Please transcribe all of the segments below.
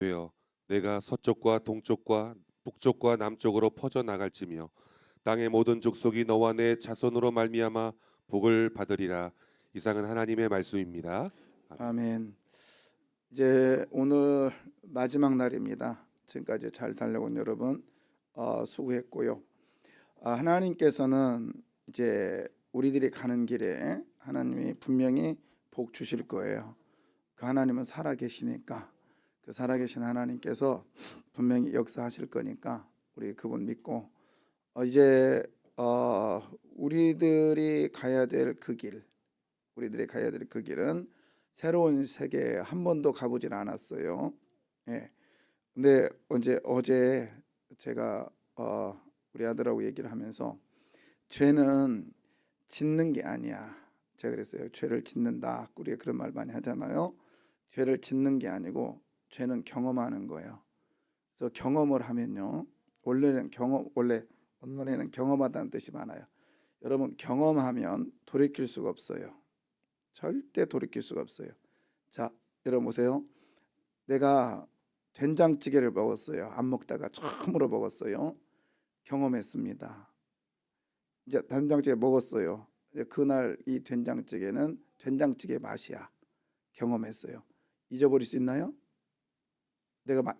되어 내가 서쪽과 동쪽과 북쪽과 남쪽으로 퍼져 나갈지며 땅의 모든 족속이 너와 내 자손으로 말미암아 복을 받으리라. 이상은 하나님의 말씀입니다. 아멘. 아멘. 이제 오늘 마지막 날입니다. 지금까지 잘 달려온 여러분 수고했고요. 하나님께서는 이제 우리들이 가는 길에 하나님이 분명히 복 주실 거예요. 그 하나님은 살아계시니까, 그 살아계신 하나님께서 분명히 역사하실 거니까 우리 그분 믿고 이제 우리들이 가야 될 그 길, 우리들이 가야 될 그 길은 새로운 세계에 한 번도 가보진 않았어요. 예. 근데 어제 제가 우리 아들하고 얘기를 하면서 죄는 짓는 게 아니야. 제가 그랬어요. 죄를 짓는다. 우리가 그런 말 많이 하잖아요. 죄를 짓는 게 아니고 죄는 경험하는 거예요. 그래서 경험을 하면요. 원래 원문에는 경험하다는 뜻이 많아요. 여러분, 경험하면 돌이킬 수가 없어요. 절대 돌이킬 수가 없어요. 자, 여러분 보세요. 내가 된장찌개를 먹었어요. 안 먹다가 처음으로 먹었어요. 경험했습니다. 이제 된장찌개 먹었어요. 이제 그날 이 된장찌개는 된장찌개 맛이야. 경험했어요. 잊어버릴 수 있나요?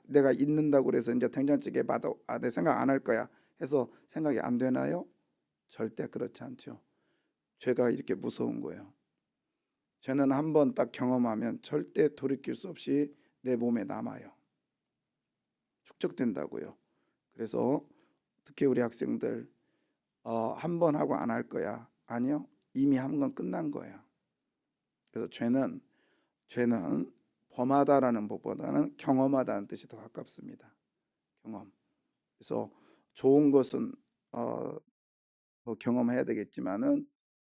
내가 잊는다고 그래서 이제 된장찌개 맛 내 생각 안 할 거야 해서 생각이 안 되나요? 절대 그렇지 않죠. 죄가 이렇게 무서운 거예요. 죄는 한번 딱 경험하면 절대 돌이킬 수 없이 내 몸에 남아요. 축적된다고요. 그래서 특히 우리 학생들 한 번 하고 안 할 거야. 아니요. 이미 한 번 끝난 거예요. 그래서 죄는 범하다라는 것보다는 경험하다는 뜻이 더 가깝습니다. 경험. 그래서 좋은 것은 더 경험해야 되겠지만은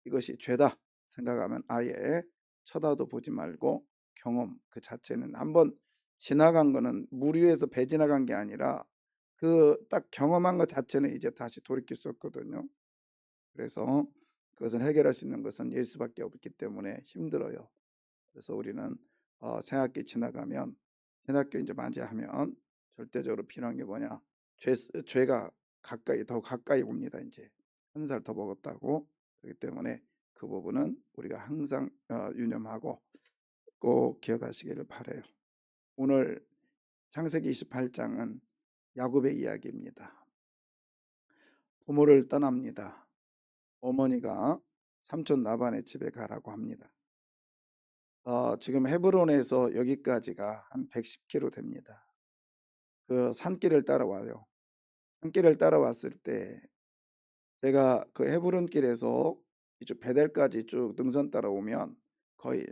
이것이 죄다 생각하면 아예 쳐다도 보지 말고 경험 그 자체는 한번 지나간 거는 물 위에서 배 지나간 게 아니라 그 딱 경험한 것 자체는 이제 다시 돌이킬 수 없거든요. 그래서 그것을 해결할 수 있는 것은 예수밖에 없기 때문에 힘들어요. 그래서 우리는 새학기 지나가면 신학교 이제 맞이하면 절대적으로 필요한 게 뭐냐? 죄가 더 가까이 옵니다. 이제 한 살 더 먹었다고. 그렇기 때문에 그 부분은 우리가 항상 유념하고 꼭 기억하시기를 바라요. 오늘 창세기 28장은 야곱의 이야기입니다. 부모를 떠납니다. 어머니가 삼촌 라반의 집에 가라고 합니다. 지금 헤브론에서 여기까지가 한 110km 됩니다. 그 산길을 따라와요. 산길을 따라왔을 때 제가 그 헤브론길에서 이쪽 베델까지 쭉 능선 따라오면 거의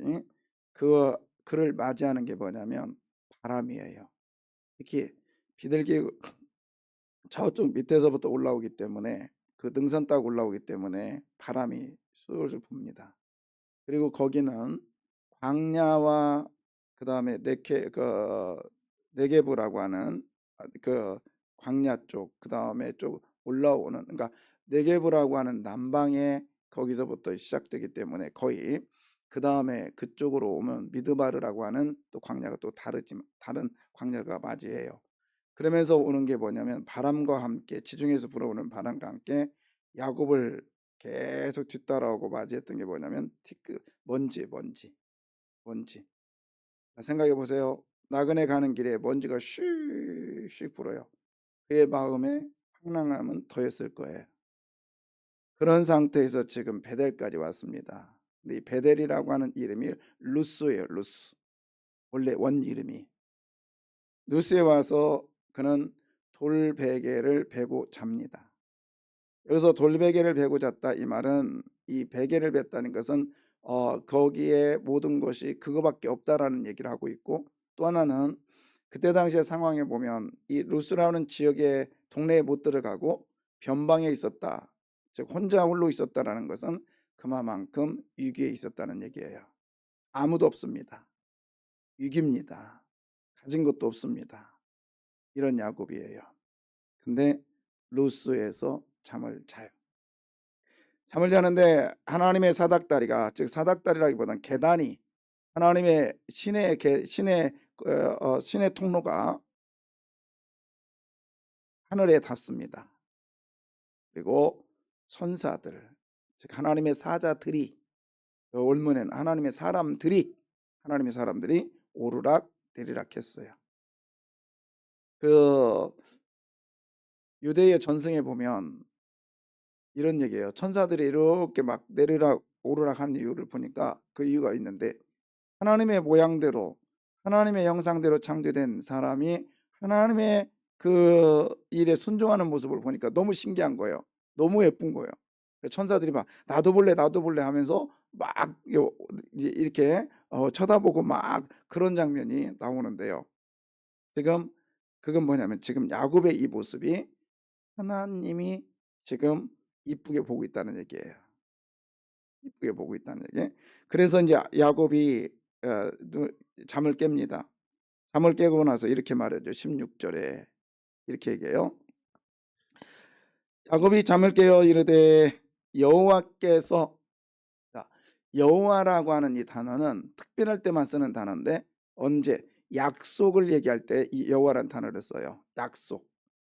그를 맞이하는 게 뭐냐면 바람이에요. 특히 비둘기 저쪽 밑에서부터 올라오기 때문에 그 능선 따고 올라오기 때문에 바람이 술술 붑니다. 그리고 거기는 광야와 그다음에 네게브라고 하는 그 광야 쪽 그다음에 쪽 올라오는 그러니까 네게브라고 하는 남방에 거기서부터 시작되기 때문에 거의 그다음에 그쪽으로 오면 미드바르라고 하는 또 광야가 또 다른 광야가 맞이해요. 그러면서 오는 게 뭐냐면 바람과 함께 지중해에서 불어오는 바람과 함께 야곱을 계속 뒤따라오고 맞이했던 게 뭐냐면 먼지. 생각해 보세요. 나그네 가는 길에 먼지가 슉슉 불어요. 그의 마음에 황량함은 더했을 거예요. 그런 상태에서 지금 베델까지 왔습니다. 근데 이 베델이라고 하는 이름이 루스예요. 루스. 원래 원 이름이. 루스에 와서 그는 돌베개를 베고 잡니다. 여기서 돌베개를 베고 잤다 이 말은 이 베개를 뱉다는 것은 거기에 모든 것이 그거밖에 없다라는 얘기를 하고 있고 또 하나는 그때 당시의 상황에 보면 이 루스라는 지역의 동네에 못 들어가고 변방에 있었다. 즉 혼자 홀로 있었다라는 것은 그만큼 위기에 있었다는 얘기예요. 아무도 없습니다. 위기입니다. 가진 것도 없습니다. 이런 야곱이에요. 근데 루스에서 잠을 자요. 잠을 자는데 하나님의 사닥다리가 즉 사닥다리라기보다는 계단이 하나님의 신의 신의 통로가 하늘에 닿습니다. 그리고 천사들, 즉 하나님의 사자들이, 원문에는 하나님의 사람들이 오르락 내리락 했어요. 그 유대의 전승에 보면 이런 얘기예요. 천사들이 이렇게 막 내리락 오르락 하는 이유를 보니까 그 이유가 있는데, 하나님의 모양대로 하나님의 형상대로 창조된 사람이 하나님의 그 일에 순종하는 모습을 보니까 너무 신기한 거예요. 너무 예쁜 거예요. 천사들이 막 나도 볼래 하면서 막 이렇게 쳐다보고 막 그런 장면이 나오는데요. 지금 그건 뭐냐면, 지금 야곱의 이 모습이 하나님이 지금 이쁘게 보고 있다는 얘기예요. 이쁘게 보고 있다는 얘기. 그래서 이제 야곱이 잠을 깹니다. 잠을 깨고 나서 이렇게 말하죠. 16절에 이렇게 얘기해요. 야곱이 잠을 깨어 이르되 여호와께서, 여호와라고 하는 이 단어는 특별할 때만 쓰는 단어인데, 언제 약속을 얘기할 때 이 여호와라는 단어를 써요. 약속,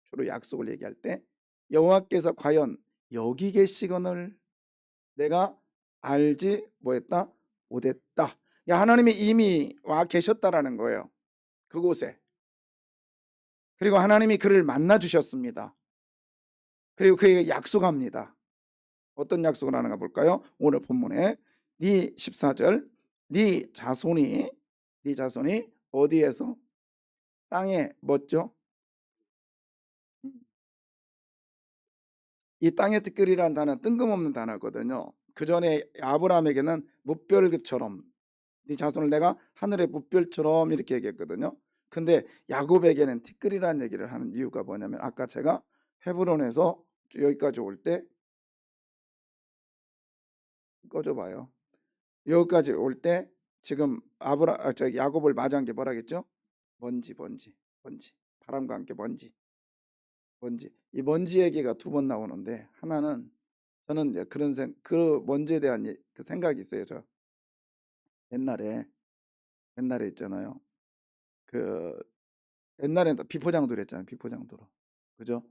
주로 약속을 얘기할 때 여호와께서 과연 여기 계시거늘 내가 알지 뭐했다 못했다. 하나님이 이미 와 계셨다라는 거예요, 그곳에. 그리고 하나님이 그를 만나 주셨습니다. 그리고 그에게 약속합니다. 어떤 약속을 하는가 볼까요? 오늘 본문에 14절, 네 자손이 어디에서? 땅에 뭐죠? 이 땅의 티끌이라는 단어는 뜬금없는 단어거든요. 그 전에 아브라함에게는 무별처럼, 네 자손을 내가 하늘의 무별처럼 이렇게 얘기했거든요. 근데 야곱에게는 티끌이라는 얘기를 하는 이유가 뭐냐면, 아까 제가 헤브론에서 여기까지 올 때, 꺼져봐요. 여기까지 올 때 지금 야곱을 맞이한 게 뭐라겠죠? 먼지. 바람과 함께 먼지. 이 먼지 얘기가 두 번 나오는데, 하나는 저는 이제 그 먼지에 대한 그 생각이 있어요. 저 옛날에 있잖아요. 그 옛날에 비포장도로 했잖아요. 비포장도로. 그죠?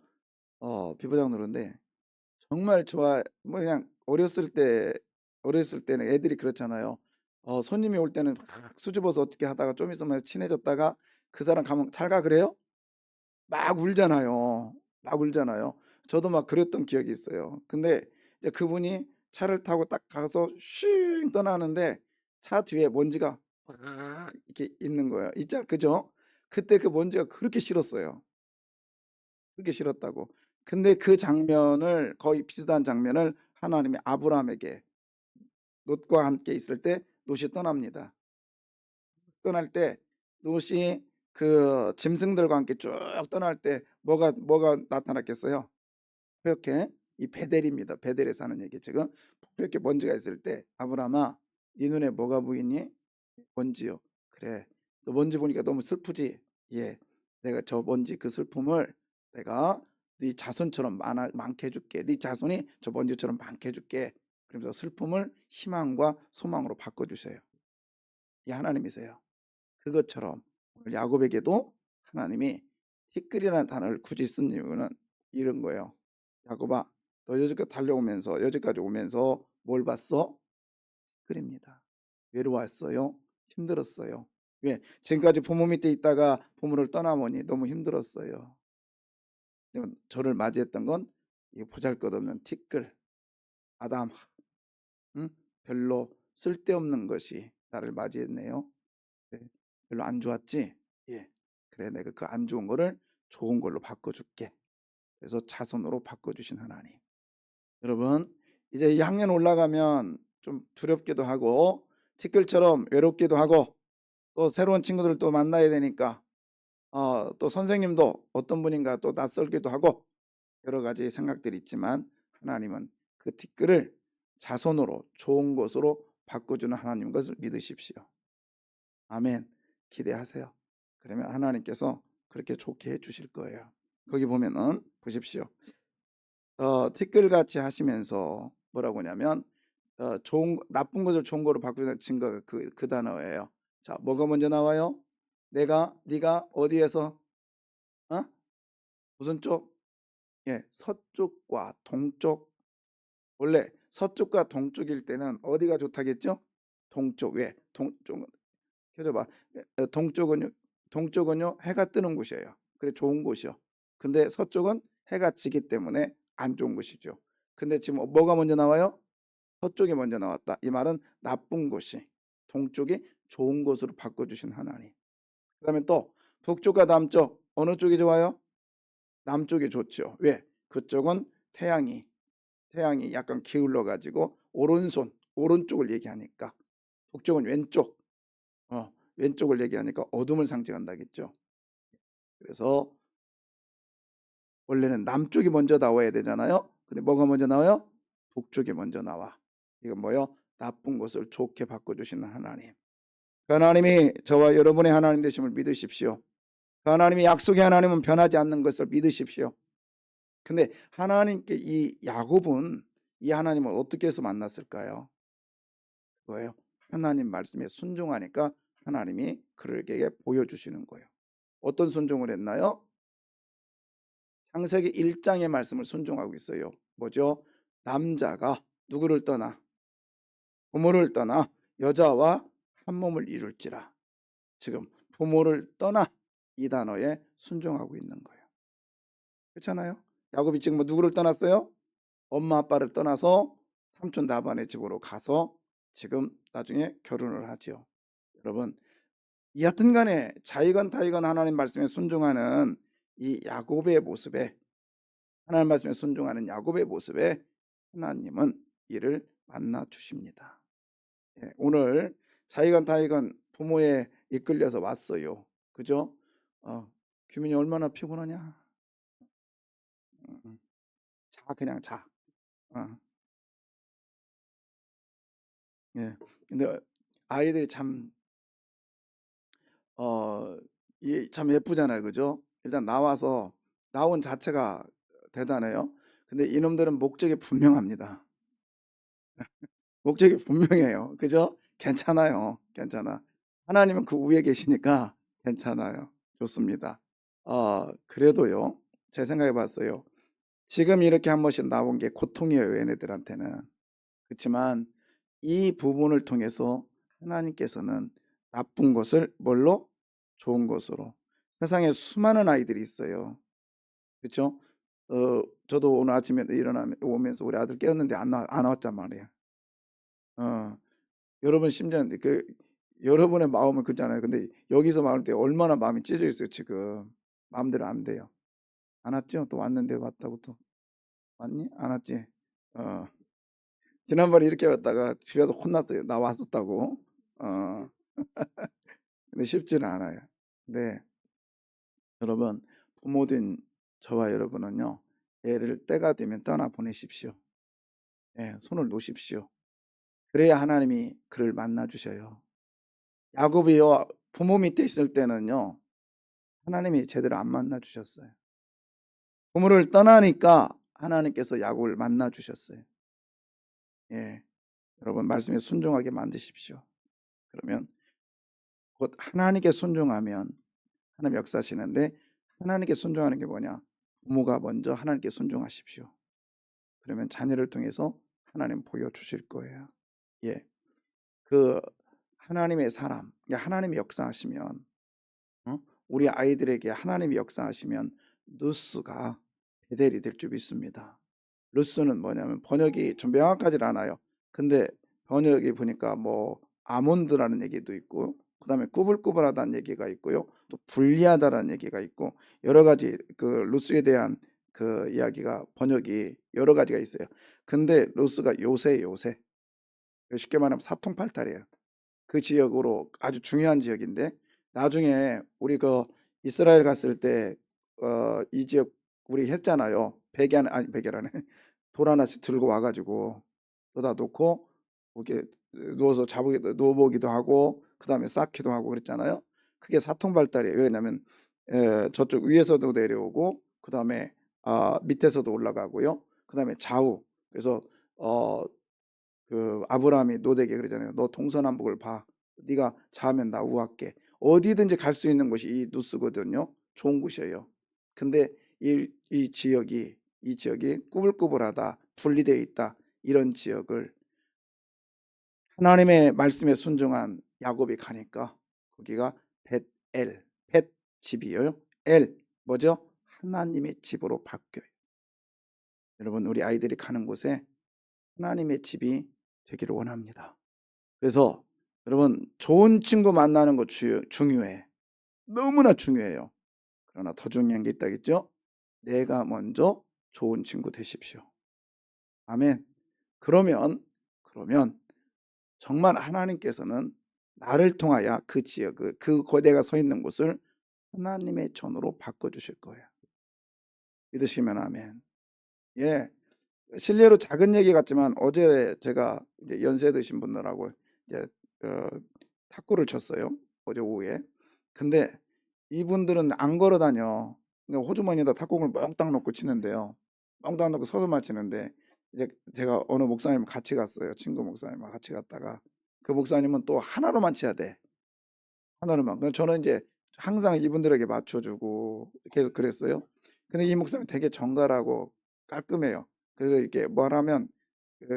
비포장도로인데 정말 좋아. 뭐 그냥 어렸을 때는 애들이 그렇잖아요. 손님이 올 때는 막 수줍어서 어떻게 하다가 좀 있으면 친해졌다가 그 사람 가면 잘 가 그래요? 막 울잖아요. 저도 막 그랬던 기억이 있어요. 근데 이제 그분이 차를 타고 딱 가서 쉥 떠나는데 차 뒤에 먼지가 막 이렇게 있는 거예요. 그죠? 그때 그 먼지가 그렇게 싫었어요. 그렇게 싫었다고. 근데 그 장면을, 거의 비슷한 장면을 하나님이 아브라함에게, 롯과 함께 있을 때 롯이 떠납니다. 떠날 때 롯이 그 짐승들과 함께 쭉 떠날 때 뭐가 나타났겠어요? 이렇게 이 베델입니다. 베델에 사는 얘기. 지금 이렇게 먼지가 있을 때, 아브라함아, 네 눈에 뭐가 보이니? 먼지요. 그래. 너 먼지 보니까 너무 슬프지? 예. 내가 저 먼지 그 슬픔을 내가 네 자손처럼 많게 해줄게. 네 자손이 저 먼지처럼 많게 해줄게. 그러면서 슬픔을 희망과 소망으로 바꿔주세요. 이 하나님이세요. 그것처럼 오늘 야곱에게도 하나님이 티끌이라는 단어를 굳이 쓴 이유는 이런 거예요. 야곱아, 너 여기까지 오면서 뭘 봤어? 티끌입니다. 외로웠어요? 힘들었어요. 왜? 지금까지 부모 밑에 있다가 부모를 떠나보니 너무 힘들었어요. 저를 맞이했던 건 이 보잘것없는 티끌, 아담, 별로 쓸데없는 것이 나를 맞이했네요. 네, 별로 안 좋았지? 예. 그래, 내가 그 안 좋은 거를 좋은 걸로 바꿔줄게. 그래서 자손으로 바꿔주신 하나님. 여러분, 이제 이 학년 올라가면 좀 두렵기도 하고 티끌처럼 외롭기도 하고, 또 새로운 친구들 또 만나야 되니까 또 선생님도 어떤 분인가 또 낯설기도 하고 여러 가지 생각들이 있지만, 하나님은 그 티끌을 자손으로 좋은 것으로 바꿔주는 하나님인 것을 믿으십시오. 아멘. 기대하세요. 그러면 하나님께서 그렇게 좋게 해주실 거예요. 거기 보면은 보십시오. 티끌같이 하시면서 뭐라고 하냐면, 나쁜 것을 좋은 거로 바꾸는 증거가 그 단어예요. 자, 뭐가 먼저 나와요? 네가 어디에서 무슨 쪽? 예, 서쪽과 동쪽. 원래 서쪽과 동쪽일 때는 어디가 좋다겠죠? 동쪽. 왜? 동쪽은 켜져봐. 동쪽은요 해가 뜨는 곳이에요. 그래 좋은 곳이요. 근데 서쪽은 해가 지기 때문에 안 좋은 곳이죠. 근데 지금 뭐가 먼저 나와요? 서쪽이 먼저 나왔다. 이 말은 나쁜 곳이 동쪽이 좋은 곳으로 바꿔주신 하나님. 그다음에 또 북쪽과 남쪽 어느 쪽이 좋아요? 남쪽이 좋죠. 왜? 그쪽은 태양이 약간 기울어 가지고 오른쪽을 얘기하니까. 북쪽은 왼쪽을 얘기하니까 어둠을 상징한다겠죠. 그래서 원래는 남쪽이 먼저 나와야 되잖아요. 근데 뭐가 먼저 나와요? 북쪽이 먼저 나와. 이건 뭐요? 나쁜 것을 좋게 바꿔주시는 하나님. 그 하나님이 저와 여러분의 하나님 되심을 믿으십시오. 그 하나님이 약속의 하나님은 변하지 않는 것을 믿으십시오. 근데 하나님께 이 야곱은 이 하나님을 어떻게 해서 만났을까요? 그거예요. 하나님 말씀에 순종하니까 하나님이 그에게 보여주시는 거예요. 어떤 순종을 했나요? 창세기 1장의 말씀을 순종하고 있어요. 뭐죠? 남자가 누구를 떠나? 부모를 떠나 여자와 한 몸을 이룰지라. 지금 부모를 떠나 이 단어에 순종하고 있는 거예요. 그렇잖아요? 야곱이 지금 뭐 누구를 떠났어요? 엄마 아빠를 떠나서 삼촌 라반의 집으로 가서 지금 나중에 결혼을 하죠. 여러분, 여하튼 간에 자의건 타의건 하나님 말씀에 순종하는 이 야곱의 모습에 하나님 말씀에 순종하는 야곱의 모습에 하나님은 이를 만나 주십니다. 예, 오늘 자의건 타의건 부모에 이끌려서 왔어요. 그죠? 규민이 얼마나 피곤하냐? 자, 그냥 자. 예. 근데 아이들이 참 참 예쁘잖아요. 그죠? 일단 나온 자체가 대단해요. 근데 이놈들은 목적이 분명합니다. 목적이 분명해요. 그죠? 괜찮아요. 괜찮아. 하나님은 그 위에 계시니까 괜찮아요. 좋습니다. 그래도요. 제 생각해 봤어요. 지금 이렇게 한 번씩 나온 게 고통이에요. 얘네들한테는. 그렇지만 이 부분을 통해서 하나님께서는 나쁜 것을 뭘로? 좋은 것으로. 세상에 수많은 아이들이 있어요. 그렇죠? 저도 오늘 아침에 오면서 우리 아들 깨웠는데 안 왔단 말이에요. 여러분 심지어 여러분의 마음은 그렇잖아요. 근데 여기서 말할 때 얼마나 마음이 찢어져 있어요. 지금 마음대로 안 돼요. 안 왔죠? 또 왔는데 왔다고 또 왔니? 안 왔지? 지난번에 이렇게 왔다가 집에서 혼났어요. 나 왔었다고. 근데 쉽지는 않아요. 근데 여러분, 부모된 저와 여러분은요, 애를 때가 되면 떠나 보내십시오. 예, 손을 놓으십시오. 그래야 하나님이 그를 만나 주셔요. 야곱이요, 부모 밑에 있을 때는요, 하나님이 제대로 안 만나 주셨어요. 부모를 떠나니까 하나님께서 야곱을 만나 주셨어요. 예, 여러분 말씀에 순종하게 만드십시오. 그러면 곧 하나님께 순종하면 하나님 역사하시는데, 하나님께 순종하는 게 뭐냐? 부모가 먼저 하나님께 순종하십시오. 그러면 자녀를 통해서 하나님 보여주실 거예요. 예, 그 하나님의 사람, 하나님이 역사하시면, 우리 아이들에게 하나님이 역사하시면 루스가 베델이 될 줄 믿습니다. 루스는 뭐냐면 번역이 좀 명확하지 않아요. 근데 번역이 보니까 뭐 아몬드라는 얘기도 있고, 그다음에 꾸불꾸불하다는 얘기가 있고요, 또 불리하다라는 얘기가 있고, 여러 가지 그 루스에 대한 그 이야기가 번역이 여러 가지가 있어요. 근데 루스가 요새 쉽게 말하면 사통팔달이에요. 그 지역으로 아주 중요한 지역인데, 나중에 우리 그 이스라엘 갔을 때 이 지역 우리 했잖아요. 베개라네. 돌 하나씩 들고 와가지고 떠다 놓고 이렇게 누워서 누워보기도 하고, 그 다음에 쌓기도 하고 그랬잖아요. 그게 사통발달이에요. 왜냐하면 저쪽 위에서도 내려오고, 그 다음에 밑에서도 올라가고요. 그 다음에 좌우. 그래서 그 아브라함이 노대게 그러잖아요. 너 동서남북을 봐. 네가 좌하면 나 우할게. 어디든지 갈 수 있는 곳이 이 누스거든요. 좋은 곳이에요. 근데 이 지역이 꾸불꾸불하다, 분리되어 있다, 이런 지역을 하나님의 말씀에 순종한 야곱이 가니까 거기가 벳엘, 벳 집이에요. 엘 뭐죠? 하나님의 집으로 바뀌어요. 여러분, 우리 아이들이 가는 곳에 하나님의 집이 되기를 원합니다. 그래서 여러분, 좋은 친구 만나는 거 중요해. 너무나 중요해요. 그러나 더 중요한 게 있다겠죠? 내가 먼저 좋은 친구 되십시오. 아멘. 그러면 정말 하나님께서는 나를 통하여 그 지역, 그 내가 서 있는 곳을 하나님의 전으로 바꿔주실 거예요. 믿으시면 아멘. 예. 실례로 작은 얘기 같지만 어제 제가 이제 연세 드신 분들하고 이제 탁구를 쳤어요. 어제 오후에. 근데 이분들은 안 걸어 다녀. 그러니까 호주머니에다 탁구공을 몽땅 넣고 치는데요. 몽땅 넣고 서서만 치는데 이제 제가 어느 목사님 같이 갔어요. 친구 목사님과 같이 갔다가 그 목사님은 또 하나로만 쳐야 돼. 하나로만. 그래서 저는 이제 항상 이분들에게 맞춰주고 계속 그랬어요. 근데 이 목사님 되게 정갈하고 깔끔해요. 그래서 이렇게 말하면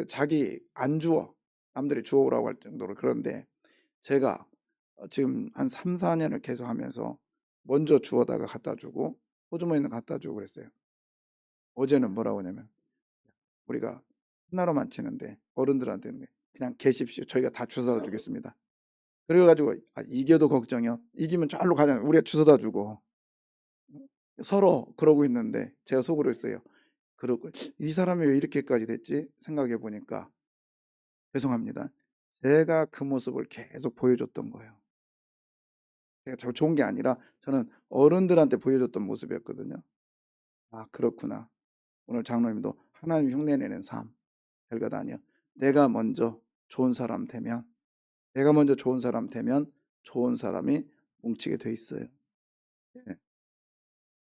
자기 안 주워. 남들이 주워오라고 할 정도로. 그런데 제가 지금 한 3, 4년을 계속 하면서 먼저 주워다가 갖다 주고 호주머니는 갖다 주고 그랬어요. 어제는 뭐라고 하냐면 우리가 하나로만 치는데 어른들한테는 그냥 계십시오. 저희가 다 주워다 주겠습니다. 그래가지고 이겨도 걱정이요. 이기면 저리로 가잖아요. 우리가 주워다 주고 서로 그러고 있는데 제가 속으로 했어요. 그러고 이 사람이 왜 이렇게까지 됐지 생각해 보니까 죄송합니다. 제가 그 모습을 계속 보여줬던 거예요. 제가 저 좋은 게 아니라 저는 어른들한테 보여줬던 모습이었거든요. 아, 그렇구나. 오늘 장로님도 하나님 흉내내는 삶 별거다니요. 내가 먼저 좋은 사람 되면 좋은 사람이 뭉치게 돼 있어요. 예.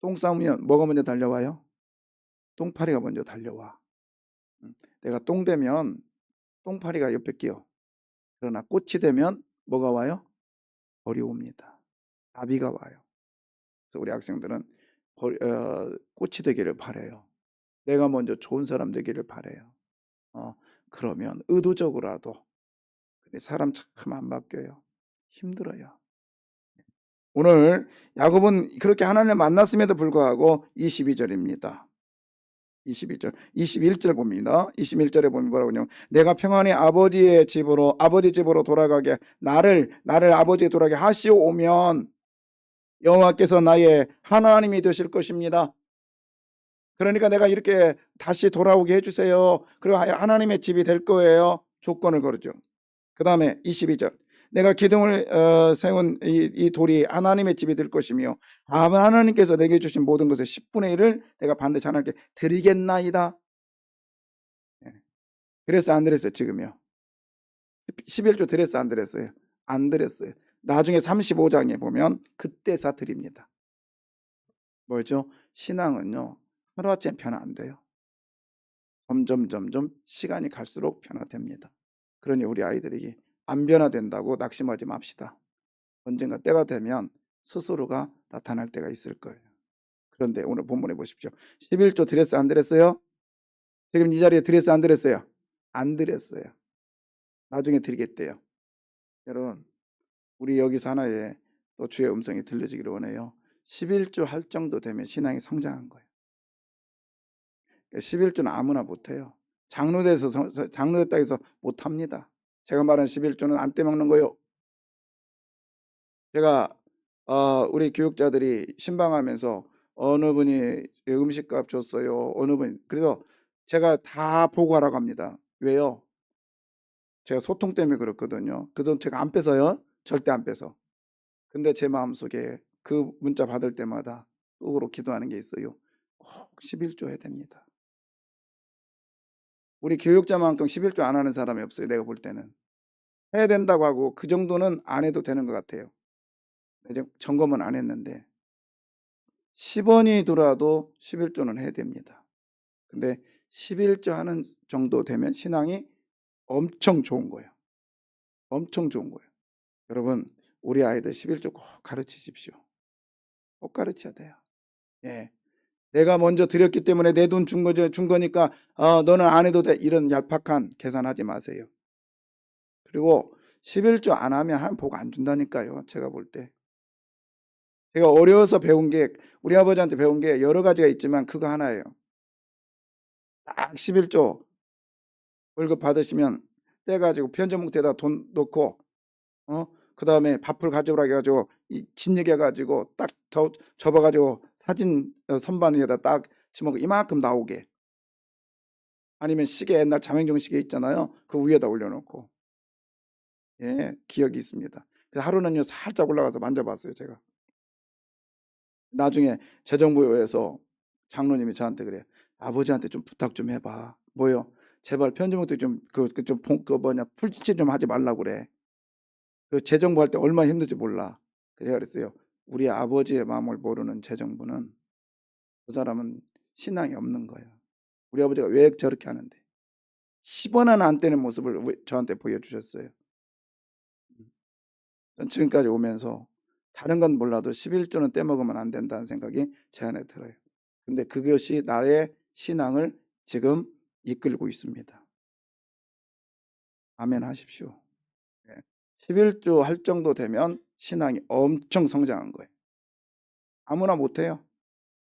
똥 싸면 뭐가 먼저 달려와요? 똥파리가 먼저 달려와. 내가 똥 되면 똥파리가 옆에 끼어. 그러나 꽃이 되면 뭐가 와요? 벌이 옵니다. 나비가 와요. 그래서 우리 학생들은 꽃이 되기를 바래요. 내가 먼저 좋은 사람 되기를 바래요. 그러면 의도적으로라도. 근데 사람 참 안 바뀌어요. 힘들어요. 오늘 야곱은 그렇게 하나님을 만났음에도 불구하고 22절입니다. 22절, 21절 봅니다. 21절에 보면 뭐라고 하냐면 내가 평안히 아버지 집으로 돌아가게 나를 아버지에 돌아가게 하시오면 여호와께서 나의 하나님이 되실 것입니다. 그러니까 내가 이렇게 다시 돌아오게 해주세요. 그리고 하나님의 집이 될 거예요. 조건을 걸죠. 그 다음에 22절 내가 기둥을 세운 이 돌이 하나님의 집이 될 것이며 하나님께서 내게 주신 모든 것의 10분의 1을 내가 반드시 하나님께 드리겠나이다. 그랬어요 안 드렸어요? 지금요 11조 드렸어요 안 드렸어요? 안 드렸어요. 나중에 35장에 보면 그때서 드립니다. 뭐죠? 신앙은요 하루아침에 변화 안 돼요. 점점 시간이 갈수록 변화됩니다. 그러니 우리 아이들에게 안 변화된다고 낙심하지 맙시다. 언젠가 때가 되면 스스로가 나타날 때가 있을 거예요. 그런데 오늘 본문에 보십시오. 11조 드렸어요 안 드렸어요? 지금 이 자리에 드렸어요 안 드렸어요? 안 드렸어요. 나중에 드리겠대요. 여러분 우리 여기서 하나의 또 주의 음성이 들려지기를 원해요. 11조 할 정도 되면 신앙이 성장한 거예요. 11조는 아무나 못해요. 장로됐다 해서 못합니다. 제가 말한 11조는 안 떼먹는 거요. 제가 우리 교육자들이 신방하면서 어느 분이 음식값 줬어요. 어느 분이 그래서 제가 다 보고하라고 합니다. 왜요? 제가 소통 때문에 그렇거든요. 그 돈 제가 안 뺏어요. 절대 안 뺏어. 근데 제 마음속에 그 문자 받을 때마다 속으로 기도하는 게 있어요. 꼭 11조 해야 됩니다. 우리 교육자만큼 11조 안 하는 사람이 없어요. 내가 볼 때는. 해야 된다고 하고 그 정도는 안 해도 되는 것 같아요. 이제 점검은 안 했는데 10원이 들어와도 11조는 해야 됩니다. 근데 11조 하는 정도 되면 신앙이 엄청 좋은 거예요. 엄청 좋은 거예요. 여러분 우리 아이들 11조 꼭 가르치십시오. 꼭 가르쳐야 돼요. 예. 내가 먼저 드렸기 때문에 내 돈 준 거니까 너는 안 해도 돼. 이런 얄팍한 계산하지 마세요. 그리고 11조 안 하면 한 복 안 준다니까요. 제가 볼 때. 제가 어려워서 배운 게, 우리 아버지한테 배운 게 여러 가지가 있지만 그거 하나예요. 딱 11조 월급 받으시면 떼가지고 편전뭉태에다 돈 넣고 그 다음에 밥풀 가져오라 해가지고 진흙해가지고 딱 접어가지고 사진 선반 위에다 딱 집어먹고 이만큼 나오게. 아니면 시계, 옛날 자맹종 시계 있잖아요. 그 위에다 올려놓고. 예, 기억이 있습니다. 그래서 하루는요 살짝 올라가서 만져봤어요. 제가. 나중에 재정부에서 장로님이 저한테 그래. 아버지한테 좀 부탁 좀 해봐. 뭐요? 제발 편집부터 풀지치 좀 하지 말라고 그래. 그 재정부 할 때 얼마나 힘든지 몰라. 제가 그랬어요. 우리 아버지의 마음을 모르는 재정부는 그 사람은 신앙이 없는 거예요. 우리 아버지가 왜 저렇게 하는데 10원 안 떼는 모습을 저한테 보여주셨어요. 지금까지 오면서 다른 건 몰라도 11조는 떼먹으면 안 된다는 생각이 제 안에 들어요. 근데 그것이 나의 신앙을 지금 이끌고 있습니다. 아멘 하십시오. 11조 할 정도 되면 신앙이 엄청 성장한 거예요. 아무나 못해요.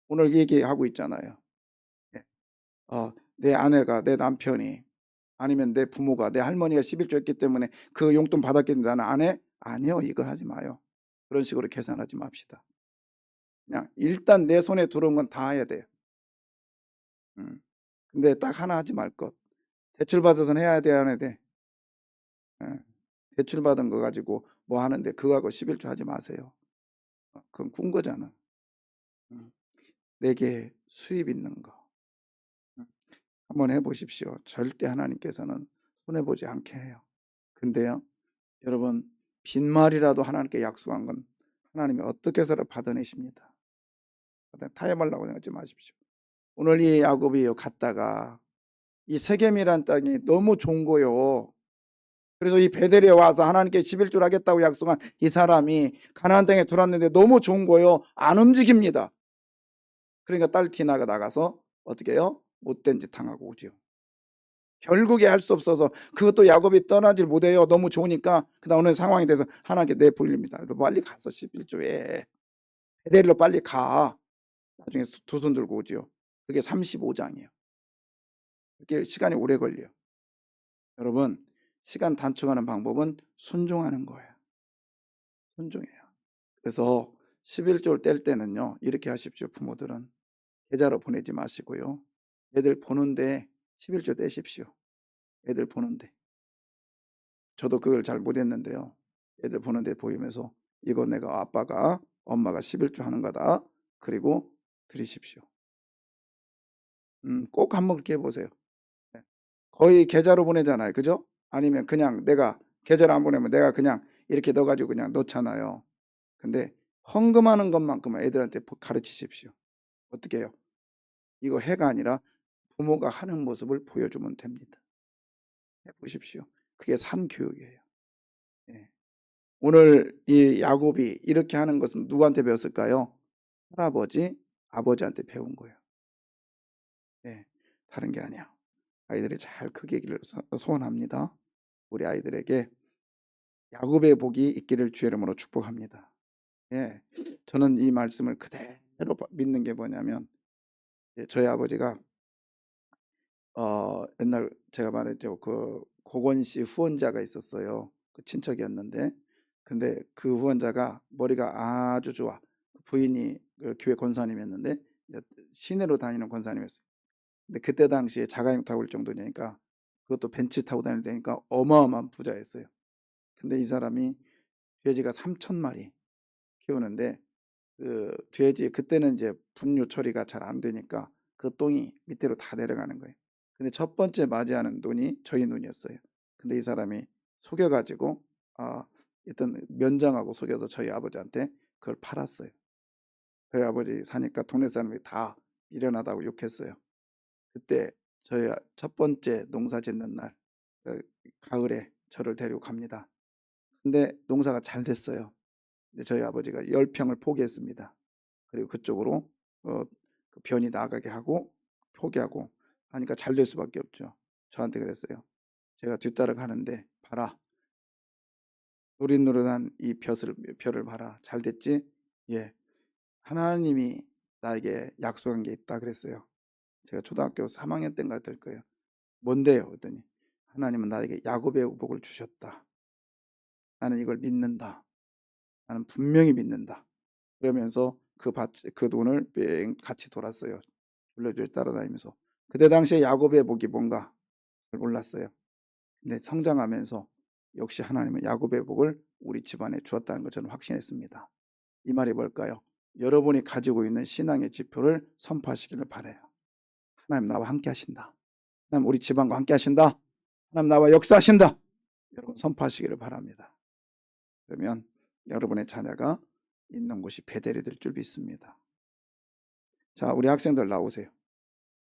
오늘 얘기하고 있잖아요. 내 아내가, 내 남편이, 아니면 내 부모가, 내 할머니가 11조 했기 때문에 그 용돈 받았겠는데 나는 안 해? 아니요, 이걸 하지 마요. 그런 식으로 계산하지 맙시다. 그냥 일단 내 손에 들어온 건 다 해야 돼요. 근데 딱 하나 하지 말 것. 대출 받아서는 해야 돼, 안 해야 돼? 대출 받은 거 가지고 뭐 하는데 그거하고 11조 하지 마세요. 그건 꾼 거잖아. 내게 수입 있는 거. 한번 해보십시오. 절대 하나님께서는 손해보지 않게 해요. 근데요, 여러분, 빈말이라도 하나님께 약속한 건 하나님이 어떻게 해서든 받아내십니다. 타협하려고 생각하지 마십시오. 오늘 이 야곱이 갔다가 이 세겜이란 땅이 너무 좋은 거요. 그래서 이 베델에 와서 하나님께 11조를 하겠다고 약속한 이 사람이 가나안 땅에 들어왔는데 너무 좋은 거요. 안 움직입니다. 그러니까 딸 디나가 나가서 어떻게 해요? 못된 짓 당하고 오죠. 결국에 할 수 없어서 그것도 야곱이 떠나질 못해요. 너무 좋으니까. 그다음 오늘 상황이 돼서 하나님께 내볼립니다. 너 빨리 가서 11조에 베델로 빨리 가. 나중에 두 손 들고 오죠. 그게 35장이에요. 그게 시간이 오래 걸려요. 여러분, 시간 단축하는 방법은 순종하는 거예요. 순종해요. 그래서 11조를 뗄 때는요, 이렇게 하십시오. 부모들은 계좌로 보내지 마시고요. 애들 보는데 11조 떼십시오. 애들 보는데. 저도 그걸 잘 못했는데요. 애들 보는데 보이면서 이거 내가 아빠가 엄마가 11조 하는 거다. 그리고 드리십시오. 꼭 한번 그렇게 해보세요. 거의 계좌로 보내잖아요. 그죠? 아니면 그냥 내가 계좌로 안 보내면 내가 그냥 이렇게 넣어가지고 그냥 넣잖아요. 근데 헌금하는 것만큼은 애들한테 가르치십시오. 어떻게 해요? 이거 해가 아니라 부모가 하는 모습을 보여주면 됩니다. 해보십시오. 그게 산교육이에요. 예. 오늘 이 야곱이 이렇게 하는 것은 누구한테 배웠을까요? 할아버지, 아버지한테 배운 거예요. 예. 다른 게 아니야. 아이들이 잘 크기를 소원합니다. 우리 아이들에게 야곱의 복이 있기를 주의 이름으로 축복합니다. 예. 저는 이 말씀을 그대로 믿는 게 뭐냐면, 저희 아버지가 옛날 제가 말했죠. 그 고건시 후원자가 있었어요. 그 친척이었는데, 근데 그 후원자가 머리가 아주 좋아. 부인이 그 교회 권사님이었는데 이제 시내로 다니는 권사님이었어요. 근데 그때 당시에 자가용 타고 올 정도니까, 그것도 벤츠 타고 다닐 때니까 어마어마한 부자였어요. 근데 이 사람이 돼지가 3,000마리 키우는데, 그 돼지 그때는 이제 분뇨 처리가 잘 안 되니까 그 똥이 밑으로 다 내려가는 거예요. 근데 첫 번째 맞이하는 눈이 저희 눈이었어요. 근데 이 사람이 속여가지고 일단 면장하고 속여서 저희 아버지한테 그걸 팔았어요. 저희 아버지 사니까 동네 사람들이 다 미련하다고 욕했어요. 그때 저희 첫 번째 농사 짓는 날, 가을에 저를 데리고 갑니다. 근데 농사가 잘 됐어요. 근데 저희 아버지가 10평을 포기했습니다. 그리고 그쪽으로 그 변이 나가게 하고 포기하고 하니까 잘 될 수밖에 없죠. 저한테 그랬어요. 제가 뒤따라가는데 봐라. 노릇노릇한 이 별을 봐라. 잘 됐지? 예. 하나님이 나에게 약속한 게 있다 그랬어요. 제가 초등학교 3학년 때인가 될 거예요. 뭔데요? 그랬더니 하나님은 나에게 야곱의 복을 주셨다. 나는 이걸 믿는다. 나는 분명히 믿는다. 그러면서 그 돈을 같이 돌았어요. 줄줄줄 따라다니면서. 그때 당시에 야곱의 복이 뭔가 잘 몰랐어요. 근데 성장하면서 역시 하나님은 야곱의 복을 우리 집안에 주었다는 걸 저는 확신했습니다. 이 말이 뭘까요? 여러분이 가지고 있는 신앙의 지표를 선포하시기를 바라요. 하나님 나와 함께 하신다. 하나님 우리 집안과 함께 하신다. 하나님 나와 역사하신다. 여러분 선포하시기를 바랍니다. 그러면 여러분의 자녀가 있는 곳이 베델이 될 줄 믿습니다. 자, 우리 학생들 나오세요.